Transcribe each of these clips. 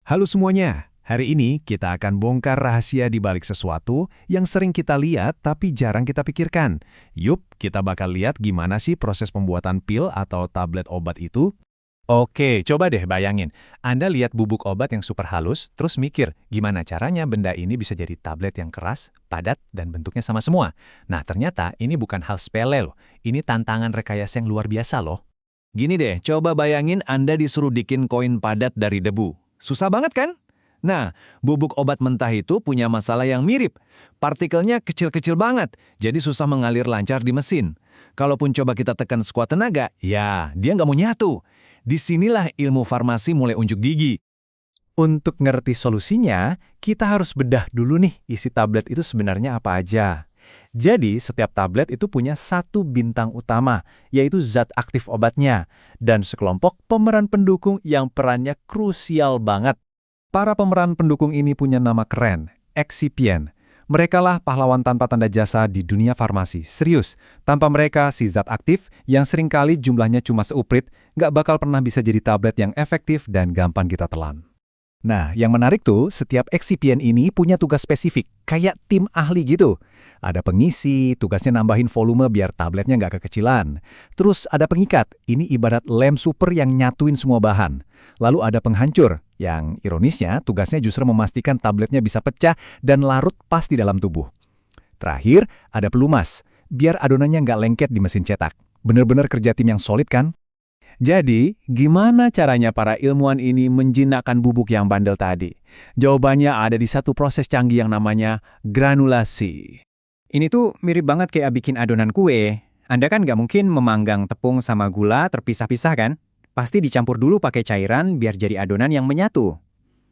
Halo semuanya, hari ini kita akan bongkar rahasia di balik sesuatu yang sering kita lihat tapi jarang kita pikirkan. Yup, kita bakal lihat gimana sih proses pembuatan pil atau tablet obat itu. Oke, coba deh bayangin. Anda lihat bubuk obat yang super halus, terus mikir gimana caranya benda ini bisa jadi tablet yang keras, padat, dan bentuknya sama semua. Nah, ternyata ini bukan hal sepele loh. Ini tantangan rekayasa yang luar biasa loh. Gini deh, coba bayangin Anda disuruh bikin koin padat dari debu. Susah banget kan? Nah, bubuk obat mentah itu punya masalah yang mirip. Partikelnya kecil-kecil banget, jadi susah mengalir lancar di mesin. Kalaupun coba kita tekan sekuat tenaga, ya dia nggak mau nyatu. Disinilah ilmu farmasi mulai unjuk gigi. Untuk ngerti solusinya, kita harus bedah dulu nih isi tablet itu sebenarnya apa aja. Jadi, setiap tablet itu punya satu bintang utama, yaitu zat aktif obatnya, dan sekelompok pemeran pendukung yang perannya krusial banget. Para pemeran pendukung ini punya nama keren, eksipien. Merekalah pahlawan tanpa tanda jasa di dunia farmasi, serius. Tanpa mereka, si zat aktif, yang seringkali jumlahnya cuma seuprit, nggak bakal pernah bisa jadi tablet yang efektif dan gampang kita telan. Nah, yang menarik tuh, setiap eksipien ini punya tugas spesifik, kayak tim ahli gitu. Ada pengisi, tugasnya nambahin volume biar tabletnya nggak kekecilan. Terus ada pengikat, ini ibarat lem super yang nyatuin semua bahan. Lalu ada penghancur, yang ironisnya tugasnya justru memastikan tabletnya bisa pecah dan larut pas di dalam tubuh. Terakhir, ada pelumas, biar adonannya nggak lengket di mesin cetak. Bener-bener kerja tim yang solid kan? Jadi, gimana caranya para ilmuwan ini menjinakkan bubuk yang bandel tadi? Jawabannya ada di satu proses canggih yang namanya granulasi. Ini tuh mirip banget kayak bikin adonan kue. Anda kan nggak mungkin memanggang tepung sama gula terpisah-pisah kan? Pasti dicampur dulu pakai cairan biar jadi adonan yang menyatu.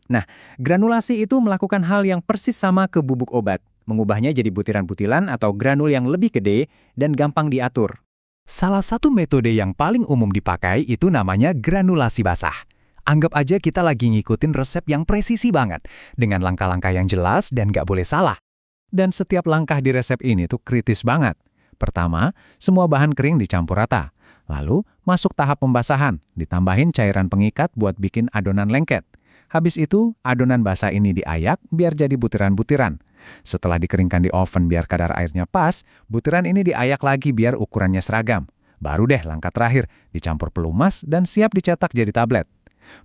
Nah, granulasi itu melakukan hal yang persis sama ke bubuk obat, mengubahnya jadi butiran-butiran atau granul yang lebih gede dan gampang diatur. Salah satu metode yang paling umum dipakai itu namanya granulasi basah. Anggap aja kita lagi ngikutin resep yang presisi banget, dengan langkah-langkah yang jelas dan nggak boleh salah. Dan setiap langkah di resep ini tuh kritis banget. Pertama, semua bahan kering dicampur rata. Lalu, masuk tahap pembasahan, ditambahin cairan pengikat buat bikin adonan lengket. Habis itu, adonan basah ini diayak biar jadi butiran-butiran. Setelah dikeringkan di oven biar kadar airnya pas, butiran ini diayak lagi biar ukurannya seragam. Baru deh langkah terakhir, dicampur pelumas dan siap dicetak jadi tablet.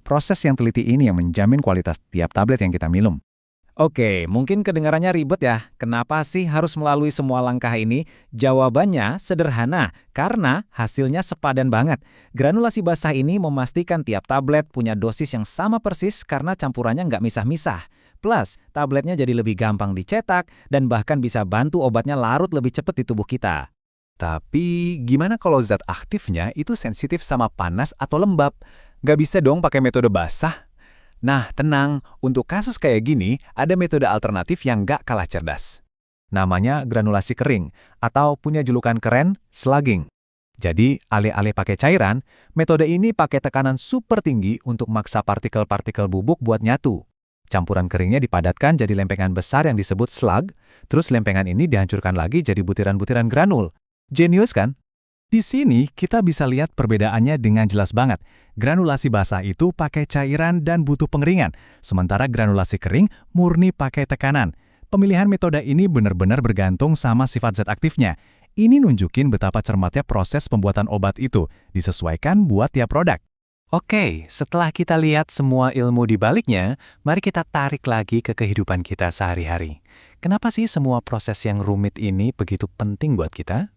Proses yang teliti ini yang menjamin kualitas tiap tablet yang kita minum. Oke, mungkin kedengarannya ribet ya. Kenapa sih harus melalui semua langkah ini? Jawabannya sederhana, karena hasilnya sepadan banget. Granulasi basah ini memastikan tiap tablet punya dosis yang sama persis karena campurannya nggak misah-misah. Plus, tabletnya jadi lebih gampang dicetak dan bahkan bisa bantu obatnya larut lebih cepat di tubuh kita. Tapi, gimana kalau zat aktifnya itu sensitif sama panas atau lembab? Nggak bisa dong pakai metode basah? Nah, tenang, untuk kasus kayak gini, ada metode alternatif yang nggak kalah cerdas. Namanya granulasi kering, atau punya julukan keren, slugging. Jadi, alih-alih pakai cairan, metode ini pakai tekanan super tinggi untuk maksa partikel-partikel bubuk buat nyatu. Campuran keringnya dipadatkan jadi lempengan besar yang disebut slug, terus lempengan ini dihancurkan lagi jadi butiran-butiran granul. Jenius kan? Di sini kita bisa lihat perbedaannya dengan jelas banget. Granulasi basah itu pakai cairan dan butuh pengeringan, sementara granulasi kering murni pakai tekanan. Pemilihan metode ini benar-benar bergantung sama sifat zat aktifnya. Ini nunjukin betapa cermatnya proses pembuatan obat itu, disesuaikan buat tiap produk. Oke, setelah kita lihat semua ilmu di baliknya, mari kita tarik lagi ke kehidupan kita sehari-hari. Kenapa sih semua proses yang rumit ini begitu penting buat kita?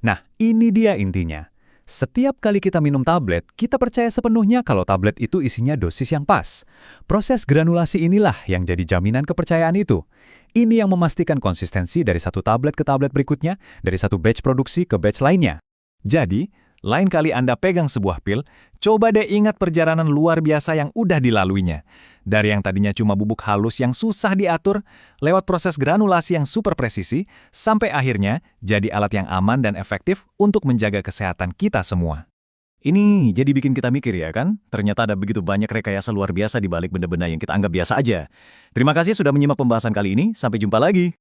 Nah, ini dia intinya. Setiap kali kita minum tablet, kita percaya sepenuhnya kalau tablet itu isinya dosis yang pas. Proses granulasi inilah yang jadi jaminan kepercayaan itu. Ini yang memastikan konsistensi dari satu tablet ke tablet berikutnya, dari satu batch produksi ke batch lainnya. Jadi, lain kali Anda pegang sebuah pil, coba deh ingat perjalanan luar biasa yang udah dilaluinya. Dari yang tadinya cuma bubuk halus yang susah diatur, lewat proses granulasi yang super presisi, sampai akhirnya jadi alat yang aman dan efektif untuk menjaga kesehatan kita semua. Ini jadi bikin kita mikir ya kan? Ternyata ada begitu banyak rekayasa luar biasa di balik benda-benda yang kita anggap biasa aja. Terima kasih sudah menyimak pembahasan kali ini, sampai jumpa lagi.